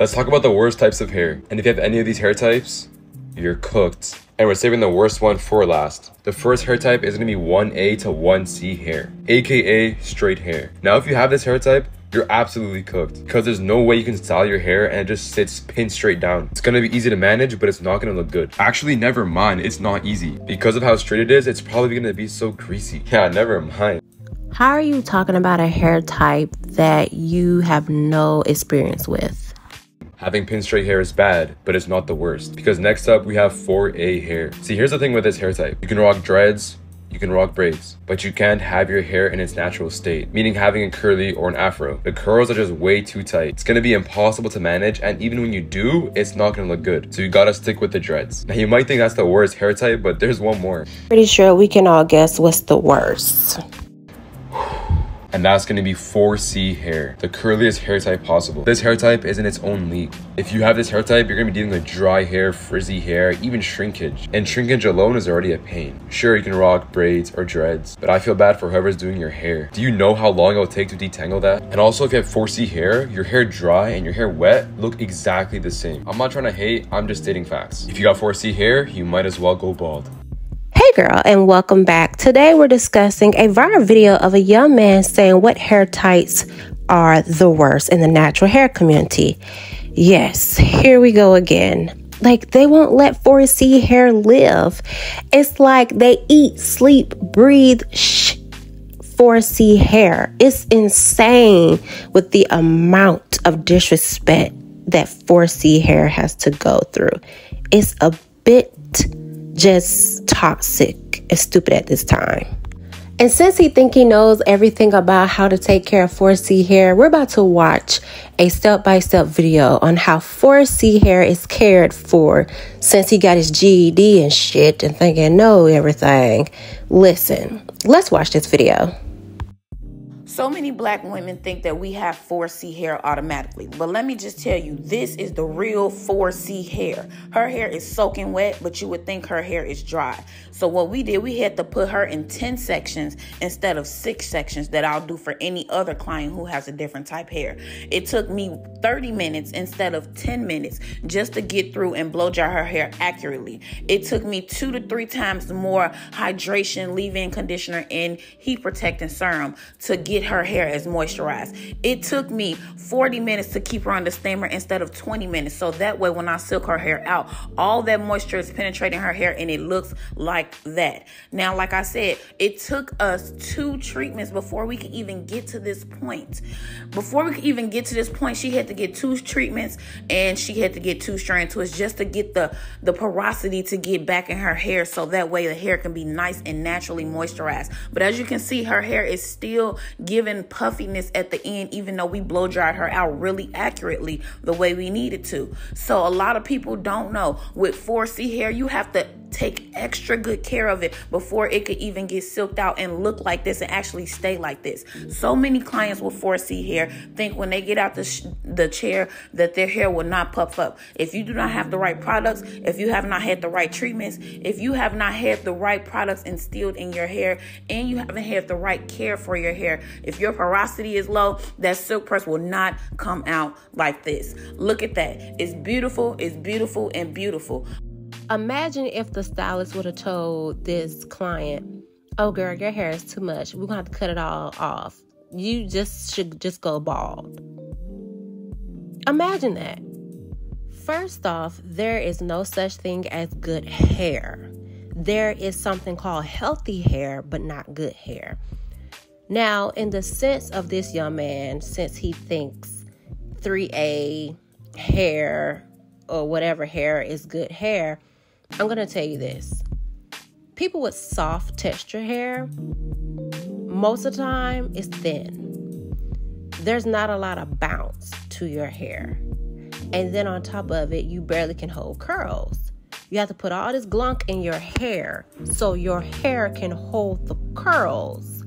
Let's talk about the worst types of hair. And if you have any of these hair types, you're cooked. And we're saving the worst one for last. The first hair type is gonna be 1A to 1C hair, aka straight hair. Now, if you have this hair type, you're absolutely cooked because there's no way you can style your hair and it just sits pinned straight down. It's gonna be easy to manage, but it's not gonna look good. Actually, never mind, it's not easy. Because of how straight it is, it's probably gonna be so greasy. Yeah, never mind. How are you talking about a hair type that you have no experience with? Having pin straight hair is bad, but it's not the worst. Because next up, we have 4A hair. See, here's the thing with this hair type. You can rock dreads, you can rock braids, but you can't have your hair in its natural state, meaning having a curly or an afro. The curls are just way too tight. It's gonna be impossible to manage, and even when you do, it's not gonna look good. So you gotta stick with the dreads. Now, you might think that's the worst hair type, but there's one more. Pretty sure we can all guess what's the worst. And that's gonna be 4C hair, the curliest hair type possible. This hair type is in its own league. If you have this hair type, you're gonna be dealing with dry hair, frizzy hair, even shrinkage. And shrinkage alone is already a pain. Sure, you can rock braids or dreads, but I feel bad for whoever's doing your hair. Do you know how long it will take to detangle that? And also, if you have 4C hair, your hair dry and your hair wet look exactly the same. I'm not trying to hate, I'm just stating facts. If you got 4C hair, you might as well go bald. Hey girl, and welcome back. Today we're discussing a viral video of a young man saying what hair types are the worst in the natural hair community. Yes, here we go again. Like, they won't let 4C hair live. It's like they eat, sleep, breathe, 4C hair. It's insane with the amount of disrespect that 4C hair has to go through. It's a bit just toxic and stupid at this time. And since he think he knows everything about how to take care of 4C hair, we're about to watch a step-by-step video on how 4C hair is cared for since he got his GED and shit and thinking know everything. Listen, let's watch this video. So many black women think that we have 4C hair automatically. But let me just tell you, this is the real 4C hair. Her hair is soaking wet, but you would think her hair is dry. So what we did, we had to put her in 10 sections instead of 6 sections that I'll do for any other client who has a different type hair. It took me 30 minutes instead of 10 minutes just to get through and blow dry her hair accurately. It took me 2 to 3 times more hydration, leave-in conditioner, and heat protecting serum to get her hair as moisturized. It took me 40 minutes to keep her on the steamer instead of 20 minutes. So that way, when I silk her hair out, all that moisture is penetrating her hair and it looks like that. Now, like I said, it took us 2 treatments before we could even get to this point. Before we could even get to this point, she had to get 2 treatments and she had to get 2 strand twists just to get the porosity to get back in her hair, so that way the hair can be nice and naturally moisturized. But as you can see, her hair is still giving puffiness at the end, even though we blow dried her out really accurately the way we needed to. So a lot of people don't know, with 4C hair, you have to take extra good care of it before it could even get silked out and look like this and actually stay like this. So many clients with 4C hair think when they get out the chair that their hair will not puff up. If you do not have the right products, if you have not had the right treatments, if you have not had the right products instilled in your hair, and you haven't had the right care for your hair, if your porosity is low, that silk press will not come out like this. Look at that. It's beautiful, and beautiful. Imagine if the stylist would have told this client, oh girl, your hair is too much. We're going to have to cut it all off. You should just go bald. Imagine that. First off, there is no such thing as good hair. There is something called healthy hair, but not good hair. Now, in the sense of this young man, since he thinks 3A hair or whatever hair is good hair, I'm going to tell you this. People with soft texture hair, most of the time, is thin. There's not a lot of bounce to your hair. And then on top of it, you barely can hold curls. You have to put all this glunk in your hair so your hair can hold the curls.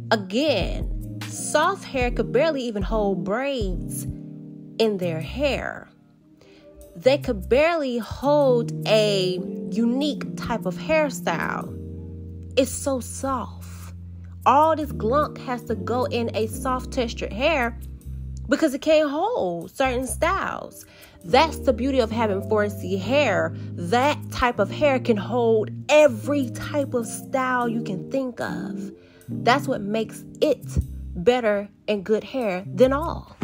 Again, soft hair could barely even hold braids in their hair. They could barely hold a unique type of hairstyle. It's so soft. All this glunk has to go in a soft textured hair because it can't hold certain styles. That's the beauty of having 4C hair. That type of hair can hold every type of style you can think of. That's what makes it better and good hair than all.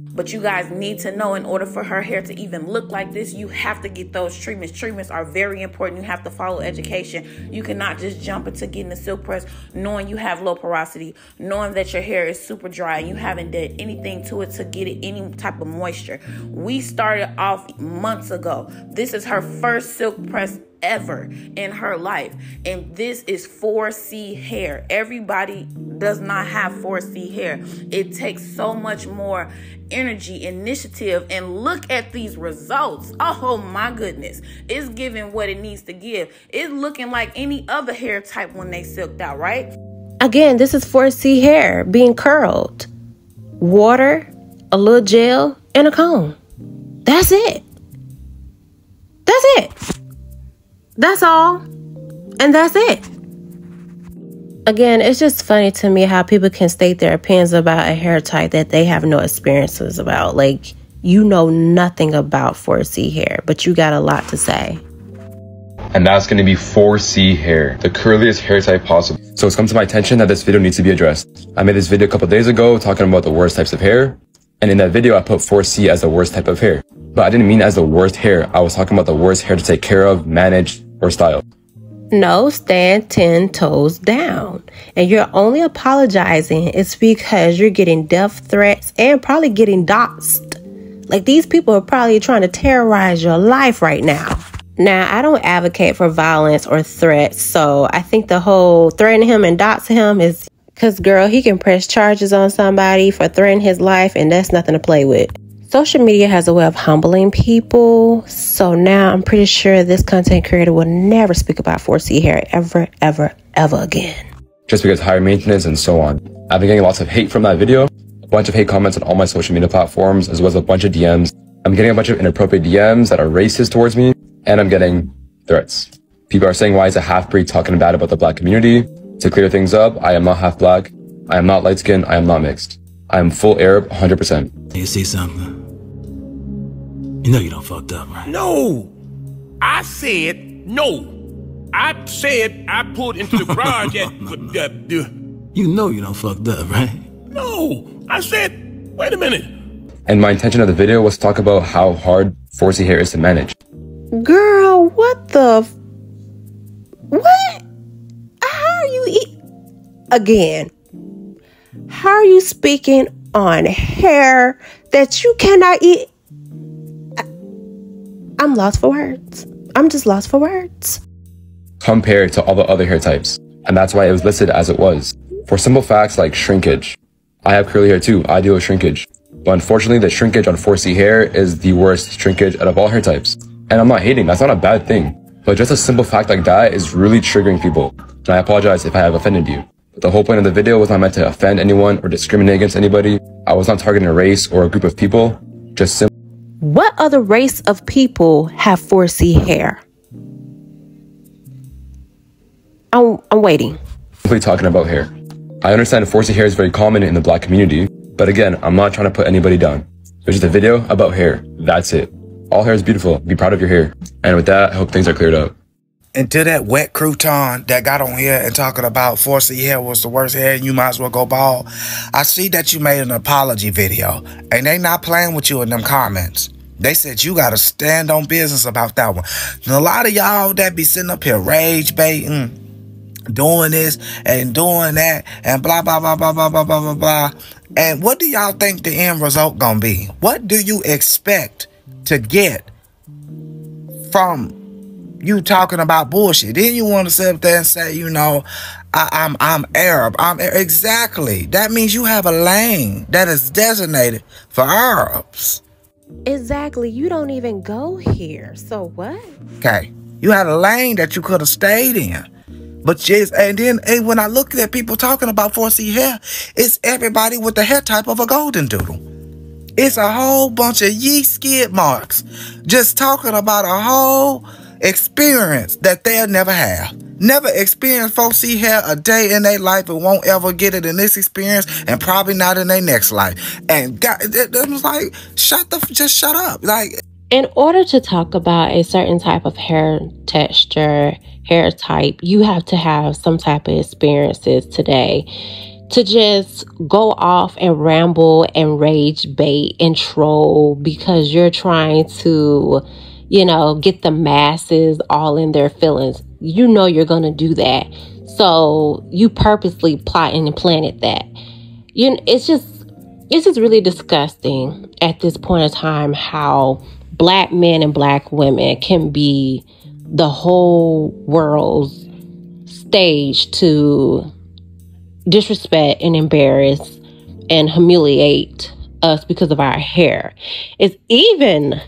But you guys need to know, in order for her hair to even look like this, you have to get those treatments. Treatments are very important. You have to follow education. You cannot just jump into getting a silk press knowing you have low porosity, knowing that your hair is super dry and you haven't done anything to it to get it any type of moisture. We started off months ago. This is her first silk press ever in her life, and this is 4C hair. Everybody does not have 4C hair. It takes so much more energy, initiative, and look at these results. Oh my goodness, it's giving what it needs to give. It's looking like any other hair type when they silked out, right? Again, this is 4C hair being curled. Water, a little gel, and a comb. That's it. That's it. That's all. And that's it. Again, it's just funny to me how people can state their opinions about a hair type that they have no experiences about. Like, you know nothing about 4C hair, but you got a lot to say. And that's going to be 4C hair, the curliest hair type possible. So it's come to my attention that this video needs to be addressed. I made this video a couple days ago talking about the worst types of hair. And in that video, I put 4C as the worst type of hair. But I didn't mean as the worst hair. I was talking about the worst hair to take care of, manage, or style. No, stand 10 toes down. And you're only apologizing it's because you're getting death threats and probably getting doxxed. Like, these people are probably trying to terrorize your life right now. Now, I don't advocate for violence or threats, so I think the whole threatening him and doxing him is because, girl, he can press charges on somebody for threatening his life, and that's nothing to play with. Social media has a way of humbling people, so now I'm pretty sure this content creator will never speak about 4C hair ever, ever, ever again. Just because higher maintenance and so on. I've been getting lots of hate from that video, a bunch of hate comments on all my social media platforms, as well as a bunch of DMs. I'm getting a bunch of inappropriate DMs that are racist towards me, and I'm getting threats. People are saying, why is a half-breed talking bad about the black community? To clear things up, I am not half black, I am not light-skinned, I am not mixed. I am full Arab, 100%. You see something? You know you done fucked up, right? No! I said no. I said I pulled into the garage at... You know you done fucked up, right? No! I said, wait a minute. And my intention of the video was to talk about how hard 4C hair is to manage. Girl, what the... What? How are you... Again, how are you speaking on hair that you cannot eat? I'm lost for words. I'm just lost for words. Compared to all the other hair types. And that's why it was listed as it was. For simple facts like shrinkage. I have curly hair too. I deal with shrinkage. But unfortunately, the shrinkage on 4C hair is the worst shrinkage out of all hair types. And I'm not hating. That's not a bad thing. But just a simple fact like that is really triggering people. And I apologize if I have offended you. But the whole point of the video was not meant to offend anyone or discriminate against anybody. I was not targeting a race or a group of people. Just simply. What other race of people have 4C hair? I'm waiting. Simply talking about hair. I understand 4C hair is very common in the black community, but again, I'm not trying to put anybody down. It's just a video about hair. That's it. All hair is beautiful. Be proud of your hair. And with that, I hope things are cleared up. And to that wet crouton that got on here and talking about 4C hair was the worst hair and you might as well go bald, I see that you made an apology video and they not playing with you in them comments. They said you got to stand on business about that one. And a lot of y'all that be sitting up here rage baiting, doing this and doing that and blah, blah, blah, blah, blah, blah, blah, blah, blah. And what do y'all think the end result gonna be? What do you expect to get from you talking about bullshit? Then you want to sit up there and say, you know, I'm Arab. Exactly. That means you have a lane that is designated for Arabs. Exactly. You don't even go here. So what? Okay. You had a lane that you could have stayed in. But yes, and when I look at people talking about 4C hair, it's everybody with the hair type of a golden doodle. It's a whole bunch of yeast skid marks just talking about a whole experience that they'll never have. never experienced 4C hair a day in their life and won't ever get it in this experience and probably not in their next life. And God, it was like, just shut up. Like, in order to talk about a certain type of hair texture, hair type, you have to have some type of experiences today. To just go off and ramble and rage bait and troll because you're trying to, you know, get the masses all in their feelings. You know you're going to do that. So you purposely plotted and planted that. You know, it's just really disgusting at this point in time how Black men and Black women can be the whole world's stage to disrespect and embarrass and humiliate us because of our hair. It's even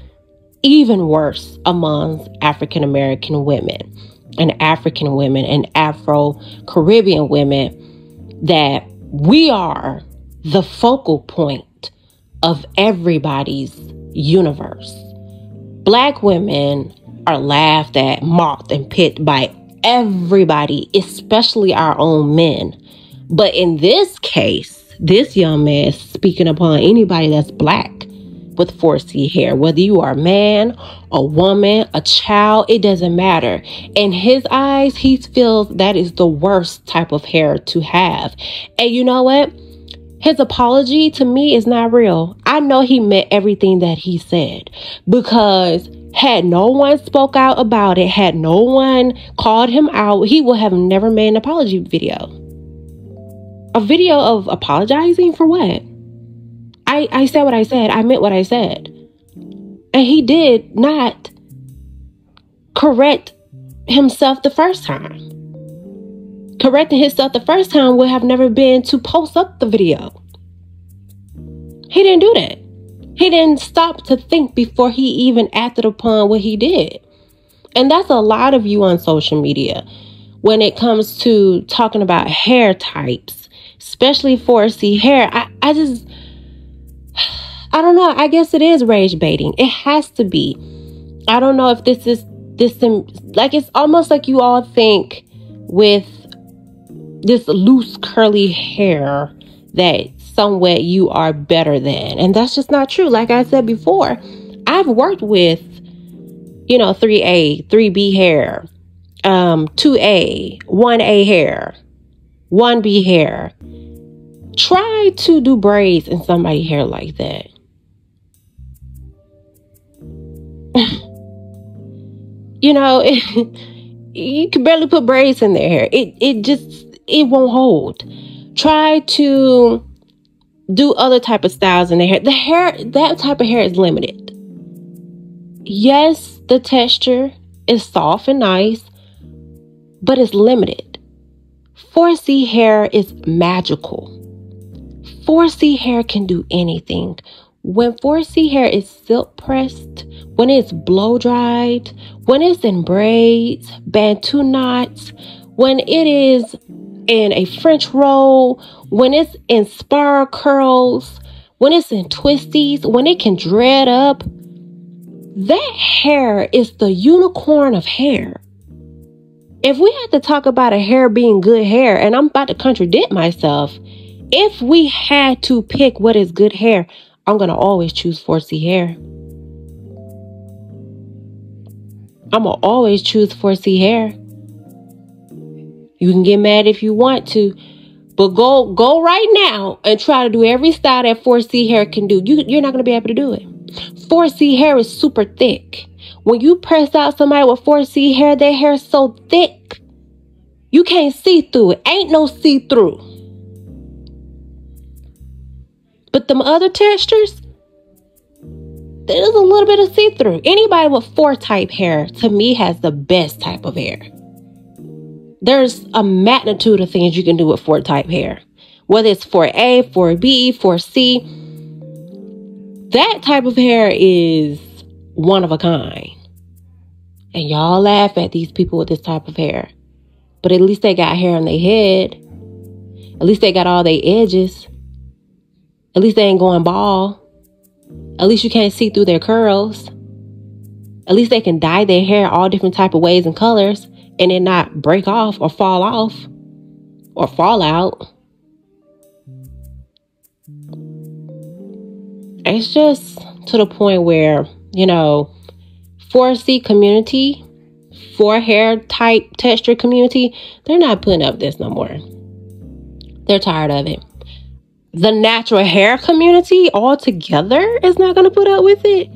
worse among African American women and African women and Afro-Caribbean women, that we are the focal point of everybody's universe. Black women are laughed at, mocked, and picked by everybody, especially our own men. But in this case, this young man is speaking upon anybody that's Black with 4C hair. Whether you are a man, a woman, a child, it doesn't matter. In his eyes, he feels that is the worst type of hair to have. And you know what? His apology to me is not real. I know he meant everything that he said, because had no one spoke out about it, had no one called him out, he would have never made an apology video. A video of apologizing for what? I said what I said. I meant what I said. And he did not correct himself the first time. Correcting himself the first time would have never been to post up the video. He didn't do that. He didn't stop to think before he even acted upon what he did. And that's a lot of you on social media when it comes to talking about hair types, especially 4C hair. I don't know. I guess it is rage baiting. It has to be. I don't know if this like, it's almost like you all think with this loose curly hair that somewhat you are better than. And that's just not true. Like I said before, I've worked with, 3A, 3B hair, 2A, 1A hair, 1B hair. Try to do braids in somebody's hair like that. You can barely put braids in their hair. It won't hold. Try to do other type of styles in their hair. That type of hair is limited. Yes, the texture is soft and nice, but it's limited. 4C hair is magical. 4C hair can do anything. When 4C hair is silk pressed, when it's blow dried, when it's in braids, bantu knots, when it is in a French roll, when it's in spiral curls, when it's in twisties, when it can dread up, that hair is the unicorn of hair. If we had to talk about a hair being good hair, and I'm about to contradict myself, if we had to pick what is good hair, I'm going to always choose 4C hair. I'm going to always choose 4C hair. You can get mad if you want to, but go right now and try to do every style that 4C hair can do. You're not going to be able to do it. 4C hair is super thick. When you press out somebody with 4C hair, their hair is so thick, you can't see through it. Ain't no see-through. But them other textures, there's a little bit of see-through. Anybody with 4 type hair, to me, has the best type of hair. There's a magnitude of things you can do with 4 type hair. Whether it's 4A, 4B, 4C. That type of hair is one of a kind. And y'all laugh at these people with this type of hair. But at least they got hair on their head. At least they got all their edges. At least they ain't going bald. At least you can't see through their curls. At least they can dye their hair all different type of ways and colors. and it not break off or fall out. It's just to the point where, 4C community, 4 hair type texture community, they're not putting up this no more. They're tired of it. The natural hair community altogether is not going to put up with it.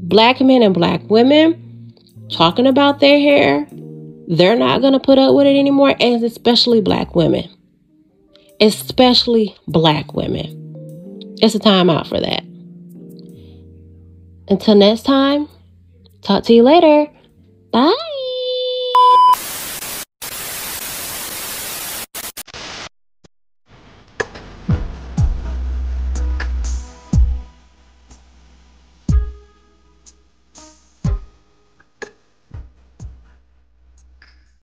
Black men and black women talking about their hair, they're not going to put up with it anymore, and especially black women. Especially black women. It's a time out for that. Until next time, talk to you later. Bye.